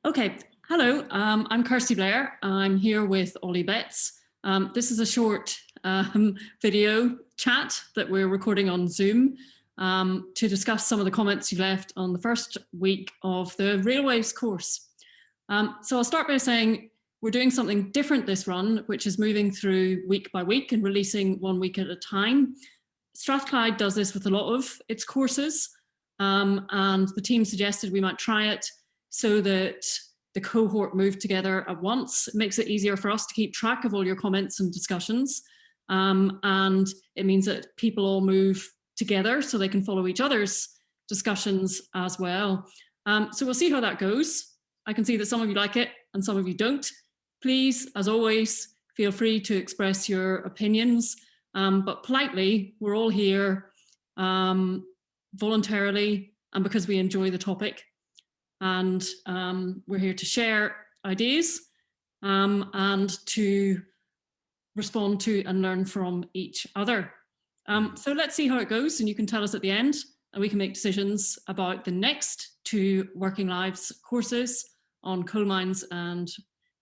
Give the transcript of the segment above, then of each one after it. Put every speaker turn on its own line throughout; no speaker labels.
Okay, hello, I'm Kirsty Blair. I'm here with Ollie Betts. This is a short video chat that we're recording on Zoom to discuss some of the comments you left on the first week of the Railways course. So I'll start by saying we're doing something different this run, which is moving through week by week and releasing 1 week at a time. Strathclyde does this with a lot of its courses, and the team suggested we might try it so that the cohort move together at once. It makes it easier for us to keep track of all your comments and discussions. And it means that people all move together so they can follow each other's discussions as well. So we'll see how that goes. I can see that some of you like it and some of you don't. Please, as always, feel free to express your opinions, but politely, we're all here voluntarily and because we enjoy the topic. And we're here to share ideas and to respond to and learn from each other. So let's see how it goes, and you can tell us at the end, and we can make decisions about the next 2 Working Lives courses on coal mines and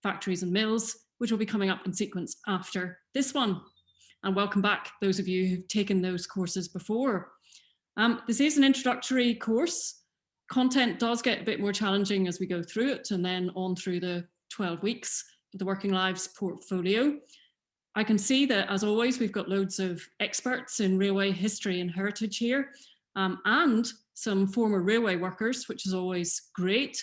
factories and mills, which will be coming up in sequence after this one. And welcome back, those of you who've taken those courses before. This is an introductory course. Content does get a bit more challenging as we go through it, and then on through the 12 weeks of the Working Lives portfolio. I can see that, as always, we've got loads of experts in railway history and heritage here, and some former railway workers, which is always great.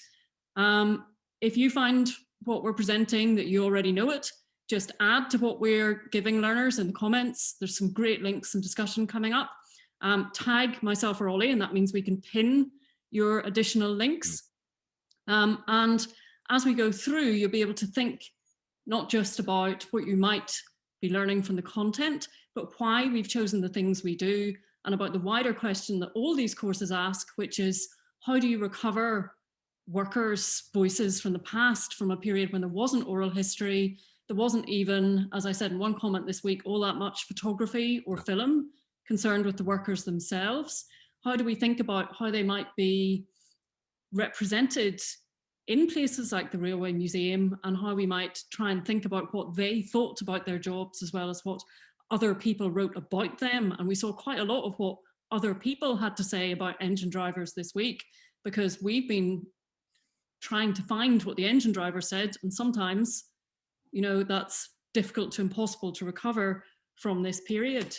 If you find what we're presenting that you already know it, just add to what we're giving learners in the comments. There's some great links and discussion coming up. Tag myself or Ollie, and that means we can pin your additional links. And as we go through, you'll be able to think not just about what you might be learning from the content, but why we've chosen the things we do, and about the wider question that all these courses ask, which is, how do you recover workers' voices from the past, from a period when there wasn't oral history, there wasn't even, as I said in one comment this week, all that much photography or film concerned with the workers themselves. How do we think about how they might be represented in places like the Railway Museum, and how we might try and think about what they thought about their jobs as well as what other people wrote about them. And we saw quite a lot of what other people had to say about engine drivers this week, because we've been trying to find what the engine driver said, and sometimes, you know, that's difficult to impossible to recover from this period.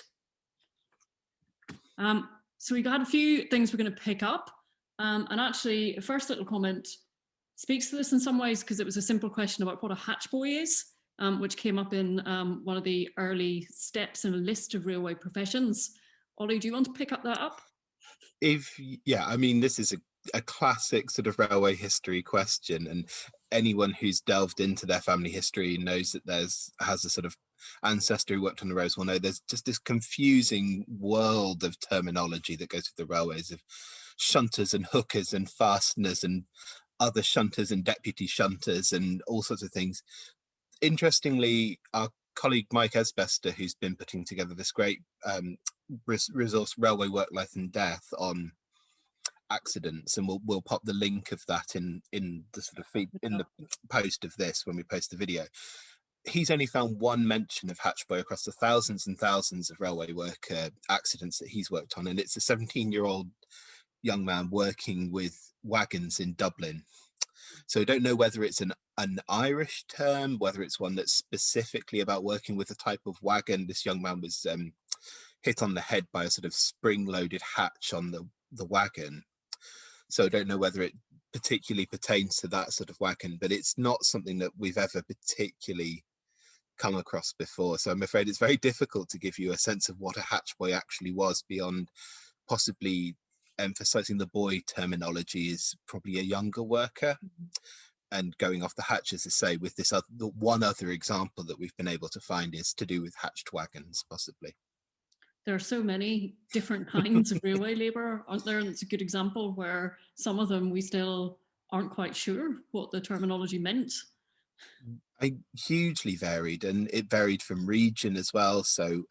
So we got a few things we're going to pick up, and actually, the first little comment speaks to this in some ways, because it was a simple question about what a hatchboy is, which came up in one of the early steps in a list of railway professions. Ollie, do you want to pick up that up?
Yeah, I mean, this is a classic sort of railway history question, and anyone who's delved into their family history knows that has a sort of ancestor who worked on the roads will know there's just this confusing world of terminology that goes with the railways, of shunters and hookers and fasteners and other shunters and deputy shunters and all sorts of things. Interestingly, our colleague Mike Esbester, who's been putting together this great resource, Railway Work, Life and Death, on accidents, and we'll pop the link of that in the sort of feed in the post of this when we post the video. He's only found one mention of Hatchboy across the thousands and thousands of railway worker accidents that he's worked on, and it's a 17-year-old young man working with wagons in Dublin. So I don't know whether it's an Irish term, whether it's one that's specifically about working with a type of wagon. This young man was hit on the head by a sort of spring-loaded hatch on the wagon. So I don't know whether it particularly pertains to that sort of wagon, but it's not something that we've ever particularly come across before. So I'm afraid it's very difficult to give you a sense of what a hatchboy actually was, beyond possibly emphasizing the boy terminology is probably a younger worker. And going off the hatches, as say, with this the one other example that we've been able to find is to do with hatched wagons, possibly.
There are so many different kinds of railway labour, aren't there? And it's a good example where some of them we still aren't quite sure what the terminology meant.
Hugely varied, and it varied from region as well. So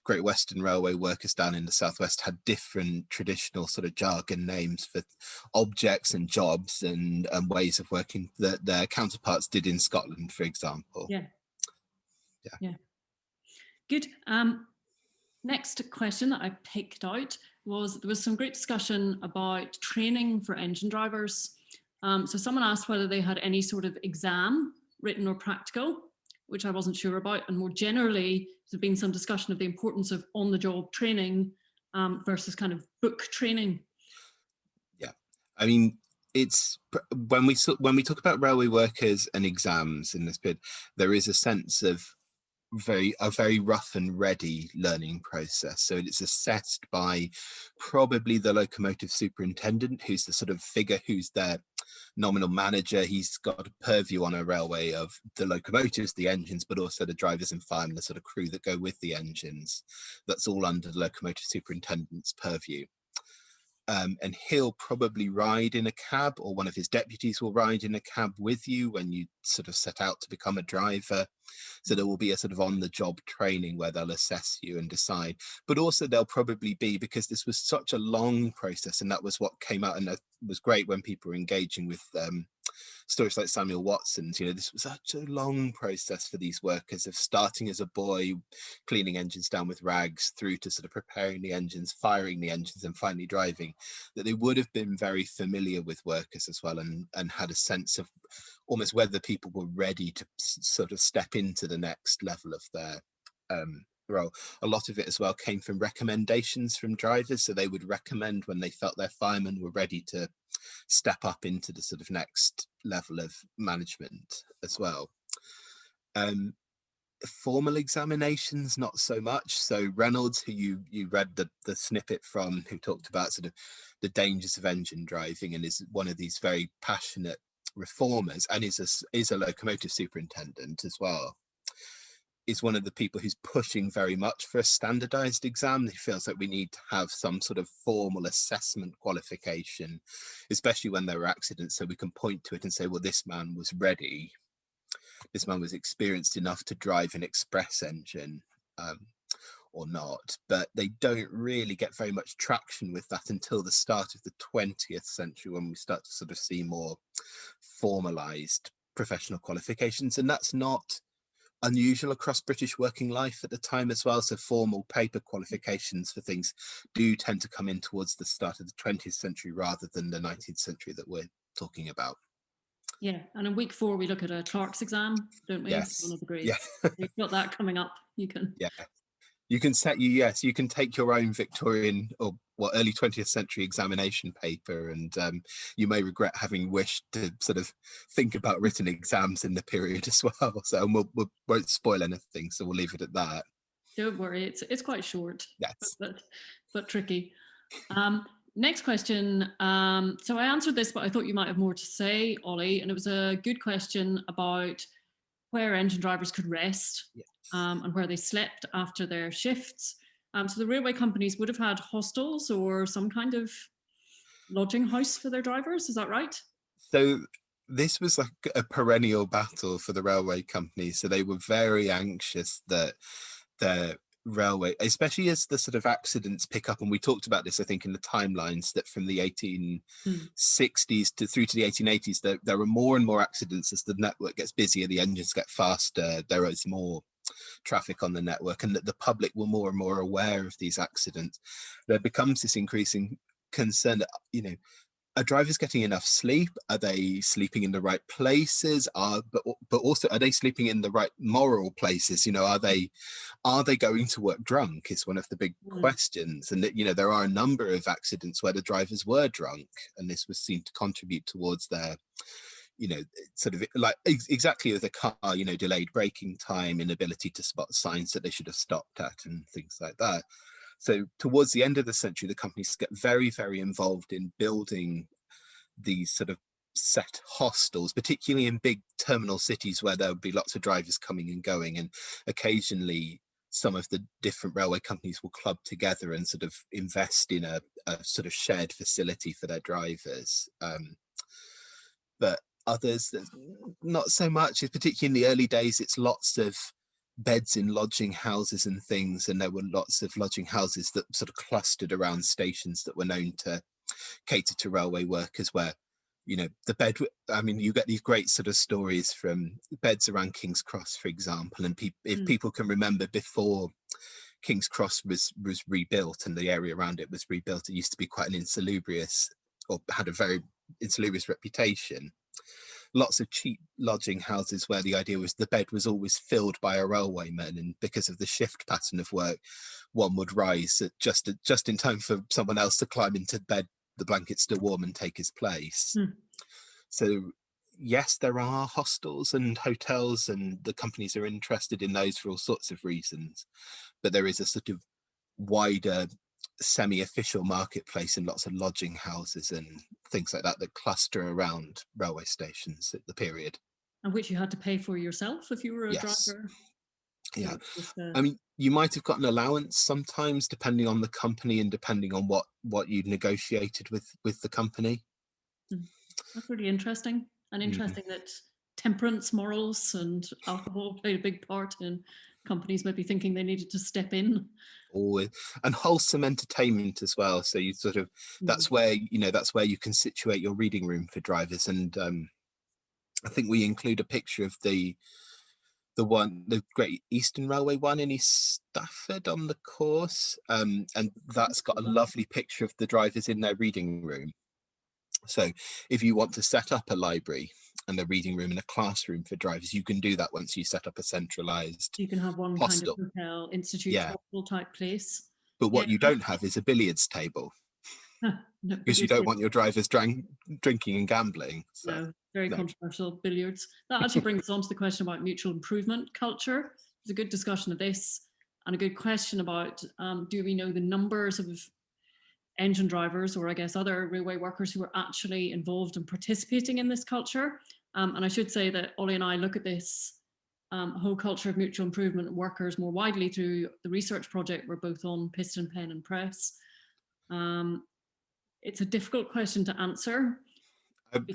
Great Western Railway workers down in the southwest had different traditional sort of jargon names for objects and jobs and ways of working that their counterparts did in Scotland, for example.
Yeah. Good. Next question that I picked out was, there was some great discussion about training for engine drivers. So someone asked whether they had any sort of exam, written or practical, which I wasn't sure about. And more generally, there's been some discussion of the importance of on-the-job training versus kind of book training.
Yeah, I mean, it's when we talk about railway workers and exams in this bit, there is a sense of a very rough and ready learning process. So it's assessed by probably the locomotive superintendent, who's the sort of figure who's their nominal manager. He's got a purview on a railway of the locomotives, the engines, but also the drivers and firemen, the sort of crew that go with the engines. That's all under the locomotive superintendent's purview. And he'll probably ride in a cab, or one of his deputies will ride in a cab with you when you sort of set out to become a driver. So there will be a sort of on-the-job training where they'll assess you and decide. But also there'll probably be, because this was such a long process, and that was what came out, and that was great when people were engaging with stories like Samuel Watson's. This was such a long process for these workers, of starting as a boy, cleaning engines down with rags, through to sort of preparing the engines, firing the engines, and finally driving, that they would have been very familiar with workers as well, and had a sense of almost whether people were ready to sort of step into the next level of their role. A lot of it as well came from recommendations from drivers, so they would recommend when they felt their firemen were ready to step up into the sort of next level of management as well. Formal examinations, not so much. So Reynolds, who you read the snippet from, who talked about sort of the dangers of engine driving, and is one of these very passionate reformers, and is a locomotive superintendent as well, is one of the people who's pushing very much for a standardized exam. He feels like we need to have some sort of formal assessment qualification, especially when there are accidents, so we can point to it and say, well, this man was ready. This man was experienced enough to drive an express engine, or not. But they don't really get very much traction with that until the start of the 20th century, when we start to sort of see more formalized professional qualifications. And that's not unusual across British working life at the time as well. So formal paper qualifications for things do tend to come in towards the start of the 20th century rather than the 19th century that we're talking about.
Yeah, and in week 4 we look at a Clark's exam, don't we?
Yes.
One of the grades.
Yeah.
You've got that coming up. You can.
Yeah. You can you can take your own Victorian or early 20th century examination paper, and you may regret having wished to sort of think about written exams in the period as well. So we won't spoil anything, so we'll leave it at that.
Don't worry, it's quite short.
Yes.
But tricky. Next question. So I answered this, but I thought you might have more to say, Ollie, and it was a good question about where engine drivers could rest.
Yes.
And where they slept after their shifts. So the railway companies would have had hostels or some kind of lodging house for their drivers. Is that right?
So this was like a perennial battle for the railway companies. So they were very anxious that the railway, especially as the sort of accidents pick up, and we talked about this, I think, in the timelines, that from the 1860s to through to the 1880s, there are more and more accidents as the network gets busier, the engines get faster, there is more traffic on the network, and that the public were more and more aware of these accidents. There becomes this increasing concern that, are drivers getting enough sleep? Are they sleeping in the right places? But also, are they sleeping in the right moral places? Are they going to work drunk? Is one of the big questions. And that, there are a number of accidents where the drivers were drunk, and this was seen to contribute towards their, sort of like exactly as a car, delayed braking time, inability to spot signs that they should have stopped at, and things like that. So towards the end of the century, the companies get very, very involved in building these sort of set hostels, particularly in big terminal cities where there would be lots of drivers coming and going. And occasionally some of the different railway companies will club together and sort of invest in a sort of shared facility for their drivers. But others, not so much, particularly in the early days, it's lots of beds in lodging houses and things, and there were lots of lodging houses that sort of clustered around stations that were known to cater to railway workers, where the bed, I mean, you get these great sort of stories from beds around King's Cross, for example, and if people can remember, before King's Cross was rebuilt and the area around it was rebuilt, it used to be quite an insalubrious, or had a very insalubrious reputation. Lots of cheap lodging houses where the idea was the bed was always filled by a railwayman, and because of the shift pattern of work, one would rise just in time for someone else to climb into bed, the blanket's still warm, and take his place. So yes, there are hostels and hotels, and the companies are interested in those for all sorts of reasons, but there is a sort of wider semi-official marketplace in lots of lodging houses and things like that cluster around railway stations at the period.
And which you had to pay for yourself if you were a driver?
Yeah. I mean, you might have got an allowance sometimes, depending on the company and depending on what you'd negotiated with the company.
That's really interesting. And interesting that temperance, morals and alcohol played a big part in companies maybe thinking they needed to step in.
Always. And wholesome entertainment as well. So you sort of, that's where you can situate your reading room for drivers. And I think we include a picture of the Great Eastern Railway one in East Stafford on the course. And that's got a lovely picture of the drivers in their reading room. So if you want to set up a library and a reading room and a classroom for drivers, you can do that once you set up a centralised
You can have one
hostel.
kind of hotel, institute, hostel type place.
But what you don't have is a billiards table. Because you don't want your drivers drinking and gambling. So,
no, very controversial, billiards. That actually brings us on to the question about mutual improvement culture. There's a good discussion of this, and a good question about do we know the numbers of engine drivers, or I guess other railway workers, who are actually involved in participating in this culture? And I should say that Ollie and I look at this whole culture of mutual improvement workers more widely through the research project we're both on, Piston, Pen and Press. It's a difficult question to answer.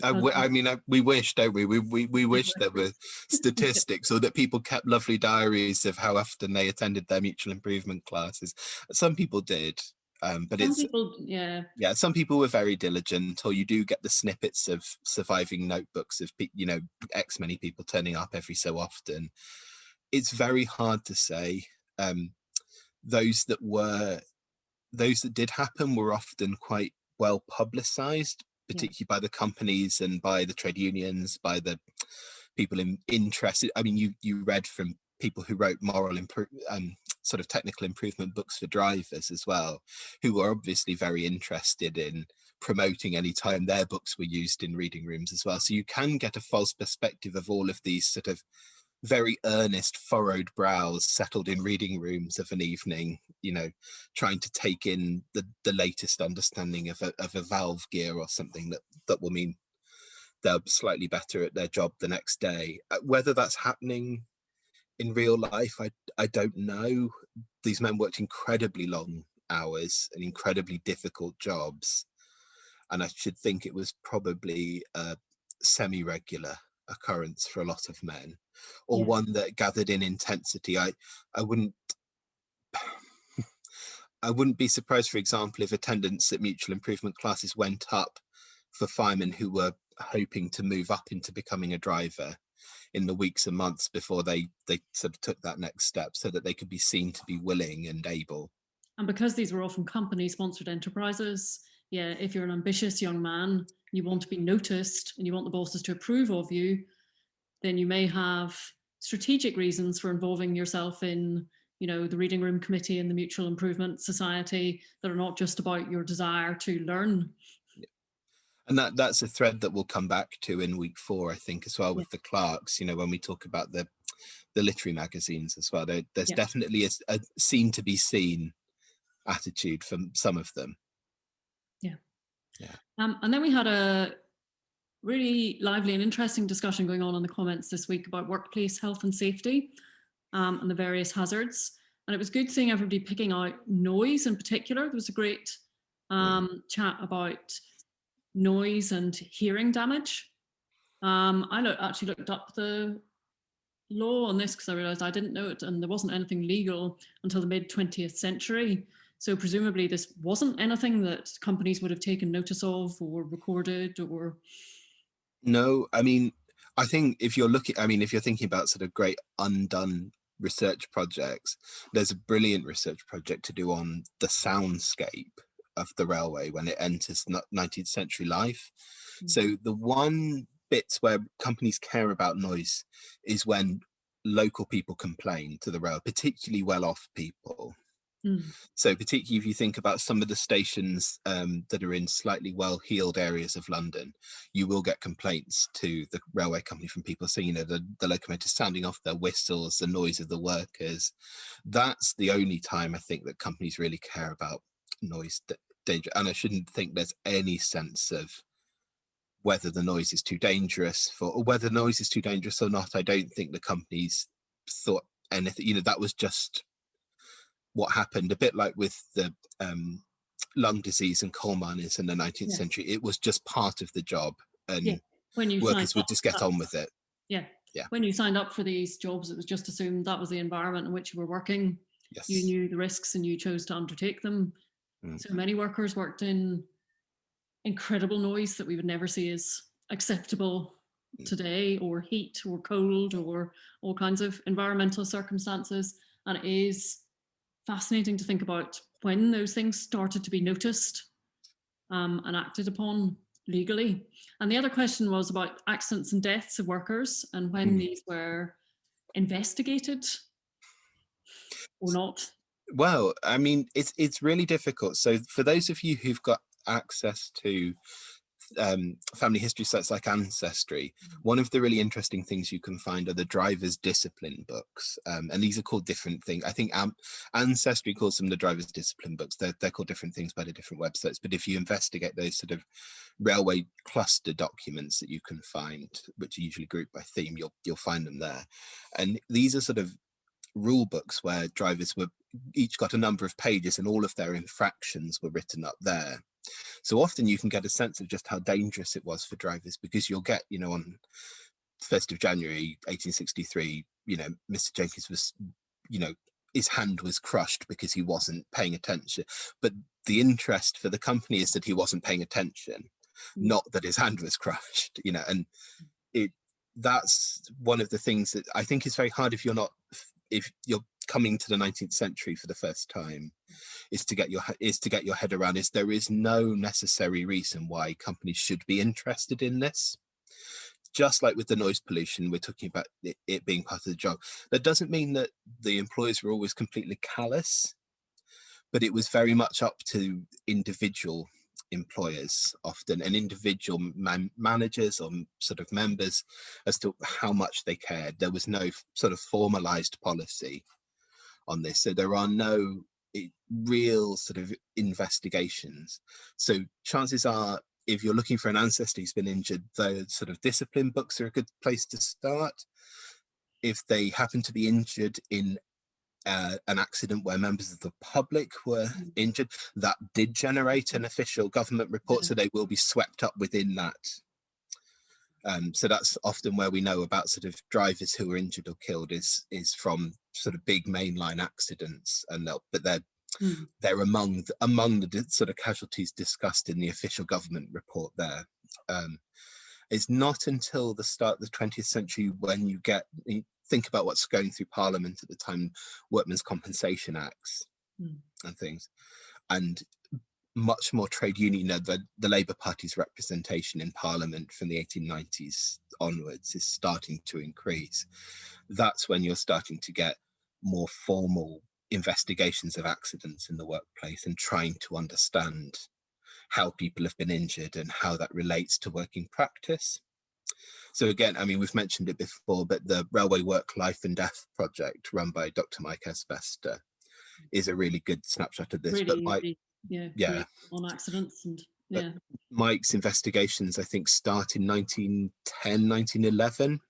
I mean, we wish, don't we? We wish there were statistics, or that people kept lovely diaries of how often they attended their mutual improvement classes. Some people did, but some people were very diligent, or you do get the snippets of surviving notebooks of X many people turning up every so often. It's very hard to say. Those that did happen were often quite well publicized, particularly by the companies and by the trade unions, by the people interested. I mean, you read from people who wrote sort of technical improvement books for drivers as well, who were obviously very interested in promoting any time their books were used in reading rooms as well. So you can get a false perspective of all of these sort of very earnest, furrowed brows settled in reading rooms of an evening, trying to take in the latest understanding of a valve gear or something that will mean they're slightly better at their job the next day. Whether that's happening in real life, I don't know. These men worked incredibly long hours and incredibly difficult jobs, and I should think it was probably a semi-regular occurrence for a lot of men, or one that gathered in intensity. I wouldn't be surprised, for example, if attendance at mutual improvement classes went up for firemen who were hoping to move up into becoming a driver in the weeks and months before they sort of took that next step, so that they could be seen to be willing and able.
And because these were often company-sponsored enterprises, if you're an ambitious young man, you want to be noticed and you want the bosses to approve of you, then you may have strategic reasons for involving yourself in, the reading room committee and the mutual improvement society that are not just about your desire to learn.
And that's a thread that we'll come back to in week 4, I think, as well, with the clerks, when we talk about the literary magazines as well. There's definitely a seen to be seen attitude from some of them.
And then we had a really lively and interesting discussion going on in the comments this week about workplace health and safety and the various hazards. And it was good seeing everybody picking out noise in particular. There was a great chat about noise and hearing damage. I actually looked up the law on this because I realised I didn't know it, and there wasn't anything legal until the mid 20th century. So presumably this wasn't anything that companies would have taken notice of or recorded or.
No, I mean, I think if you're looking, I mean, if you're thinking about sort of great undone research projects, there's a brilliant research project to do on the soundscape of the railway when it enters 19th century life. So the one bits where companies care about noise is when local people complain to the rail, particularly well-off people. So particularly if you think about some of the stations that are in slightly well-heeled areas of London, you will get complaints to the railway company from people saying, you know, the locomotives sounding off their whistles, the noise of the workers. That's the only time I think that companies really care about noise danger. And I shouldn't think there's any sense of whether the noise is too dangerous or whether noise is too dangerous or not. I don't think the companies thought anything, you know, that was just what happened, a bit like with the lung disease and coal miners in the 19th century. It was just part of the job, and
when you
workers would just get on with it.
When you signed up for these jobs, it was just assumed that was the environment in which you were working. You knew the risks and you chose to undertake them. So many workers worked in incredible noise that we would never see as acceptable today, or heat or cold or all kinds of environmental circumstances. And it is fascinating to think about when those things started to be noticed and acted upon legally. And the other question was about accidents and deaths of workers and when these were investigated or not.
Well, I mean, it's really difficult. So for those of you who've got access to family history sites like Ancestry, one of the really interesting things you can find are the driver's discipline books, and these are called different things. I think Ancestry calls them the driver's discipline books. They're called different things by the different websites, but if you investigate those sort of railway cluster documents that you can find, which are usually grouped by theme, you'll find them there. And these are sort of rule books where drivers were each got a number of pages and all of their infractions were written up there. So often you can get a sense of just how dangerous it was for drivers, because you'll get, you know, on 1st of January 1863, you know, Mr. Jenkins was, you know, his hand was crushed because he wasn't paying attention. But the interest for the company is that he wasn't paying attention, not that his hand was crushed, you know. And that's one of the things that I think is very hard if you're coming to the 19th century for the first time, is to get your head around is there is no necessary reason why companies should be interested in this. Just like with the noise pollution, we're talking about it being part of the job. That doesn't mean that the employers were always completely callous, but it was very much up to individual employers often, and individual managers or sort of members, as to how much they cared. There was no sort of formalized policy on this, so there are no real sort of investigations. So chances are, if you're looking for an ancestor who's been injured, the sort of discipline books are a good place to start. If they happen to be injured in an accident where members of the public were injured, that did generate an official government report, so they will be swept up within that. So that's often where we know about sort of drivers who were injured or killed is from sort of big mainline accidents, and they're among the sort of casualties discussed in the official government report there. It's not until the start of the 20th century when you think about what's going through Parliament at the time, Workmen's Compensation Acts and things, and much more trade union, the Labour Party's representation in Parliament from the 1890s onwards is starting to increase. That's when you're starting to get more formal investigations of accidents in the workplace and trying to understand how people have been injured and how that relates to working practice. So again, I mean, we've mentioned it before, but the Railway Work Life and Death project run by Dr. Mike Esbester is a really good snapshot of this.
Really
but Mike,
on accidents and
Mike's investigations, I think, start in 1910, 1911,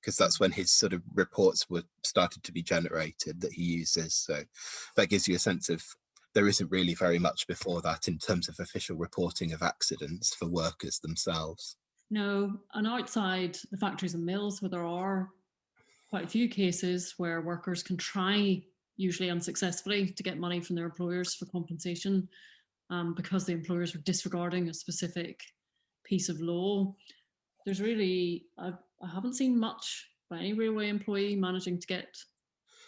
because that's when his sort of reports were started to be generated that he uses. So that gives you a sense of there isn't really very much before that in terms of official reporting of accidents for workers themselves.
No, and outside the factories and mills where there are quite a few cases where workers can try, usually unsuccessfully, to get money from their employers for compensation because the employers are disregarding a specific piece of law. There's really, I haven't seen much by any railway employee managing to get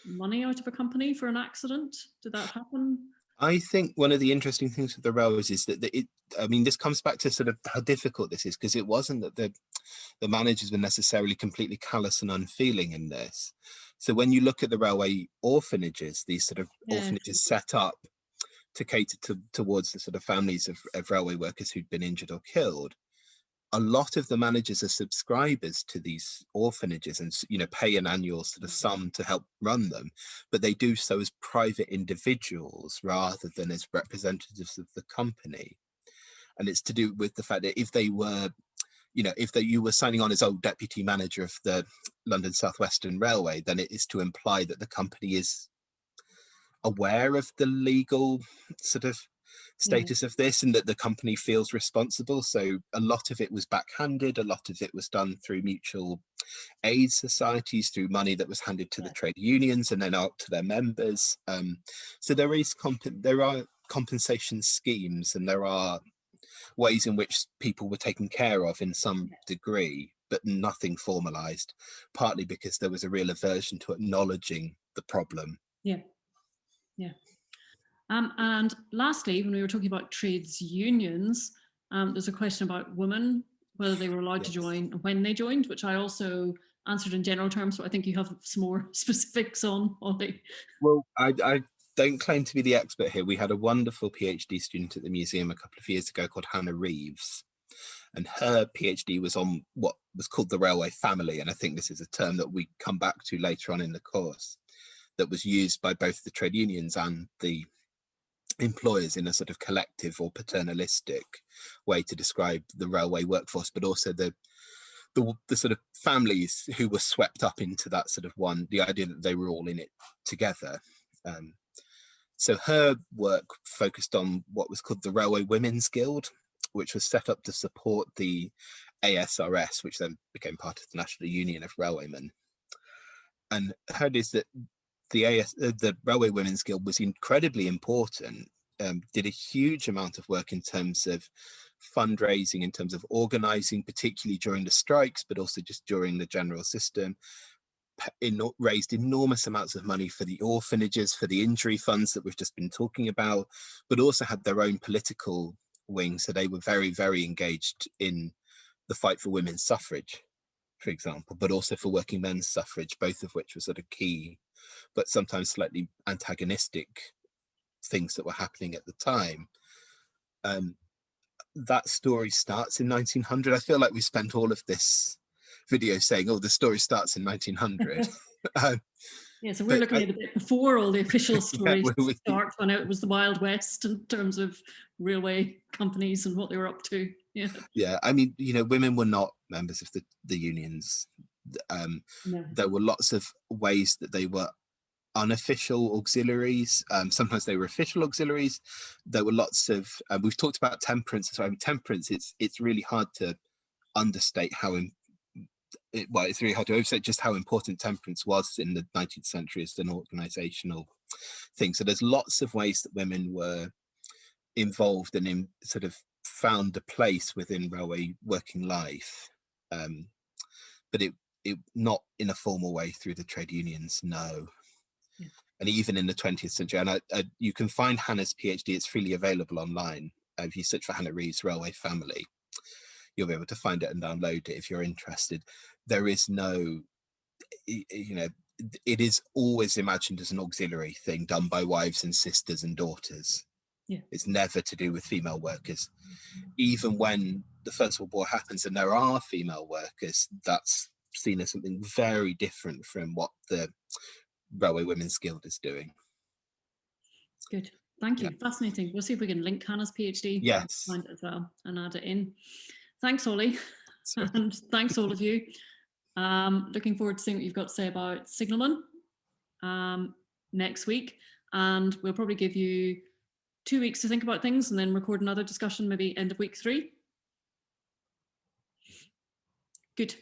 money out of a company for an accident. Did that happen?
I think one of the interesting things with the railways is that I mean, this comes back to sort of how difficult this is, because it wasn't that the managers were necessarily completely callous and unfeeling in this. So when you look at the railway orphanages, these sort of orphanages set up to cater towards the sort of families of railway workers who'd been injured or killed, a lot of the managers are subscribers to these orphanages and, you know, pay an annual sort of sum to help run them, but they do so as private individuals rather than as representatives of the company. And it's to do with the fact that if they were, you know, if you were signing on as deputy manager of the London South Western Railway, then it is to imply that the company is aware of the legal sort of status of this and that the company feels responsible. So a lot of it was backhanded, a lot of it was done through mutual aid societies, through money that was handed to the trade unions and then out to their members. So there are compensation schemes, and there are ways in which people were taken care of in some degree, but nothing formalized, partly because there was a real aversion to acknowledging the problem.
Yeah. And lastly, when we were talking about trades unions, there's a question about women, whether they were allowed to join and when they joined, which I also answered in general terms, but I think you have some more specifics on, Ollie.
Well, I don't claim to be the expert here. We had a wonderful PhD student at the museum a couple of years ago called Hannah Reeves, and her PhD was on what was called the railway family, and I think this is a term that we come back to later on in the course, that was used by both the trade unions and the employers in a sort of collective or paternalistic way to describe the railway workforce, but also the sort of families who were swept up into that sort of the idea that they were all in it together. So her work focused on what was called the Railway Women's Guild, which was set up to support the ASRS, which then became part of the National Union of Railwaymen. And her is that the Railway Women's Guild was incredibly important, did a huge amount of work in terms of fundraising, in terms of organizing, particularly during the strikes, but also just during the general system, raised enormous amounts of money for the orphanages, for the injury funds that we've just been talking about, but also had their own political wing. So they were very, very engaged in the fight for women's suffrage, for example, but also for working men's suffrage, both of which were sort of key, but sometimes slightly antagonistic things that were happening at the time. That story starts in 1900. I feel like we spent all of this video saying, oh, the story starts in 1900.
Yeah, so we're looking at a bit before all the official stories start, when it was the Wild West in terms of railway companies and what they were up to.
Yeah, I mean, you know, women were not members of the unions.
No.
There were lots of ways that they were unofficial auxiliaries. Sometimes they were official auxiliaries. There were lots of, we've talked about temperance. So I mean, temperance, it's really hard to understate it's really hard to overstate just how important temperance was in the 19th century as an organizational thing. So there's lots of ways that women were involved and in sort of found a place within railway working life, but it not in a formal way through the trade unions, no. Yeah. And even in the 20th century, and you can find Hannah's PhD, it's freely available online. If you search for Hannah Reeves Railway Family, you'll be able to find it and download it if you're interested. There is no, you know, it is always imagined as an auxiliary thing done by wives and sisters and daughters. Yeah. It's never to do with female workers. Even when the First World War happens and there are female workers, that's seen as something very different from what the Railway Women's Guild is doing.
Good. Thank you. Yeah. Fascinating. We'll see if we can link Hannah's PhD.
Yes.
Find it as well and add it in. Thanks, Ollie. And thanks all of you. Looking forward to seeing what you've got to say about signalmen next week. And we'll probably give you 2 weeks to think about things and then record another discussion, maybe end of week 3. Good.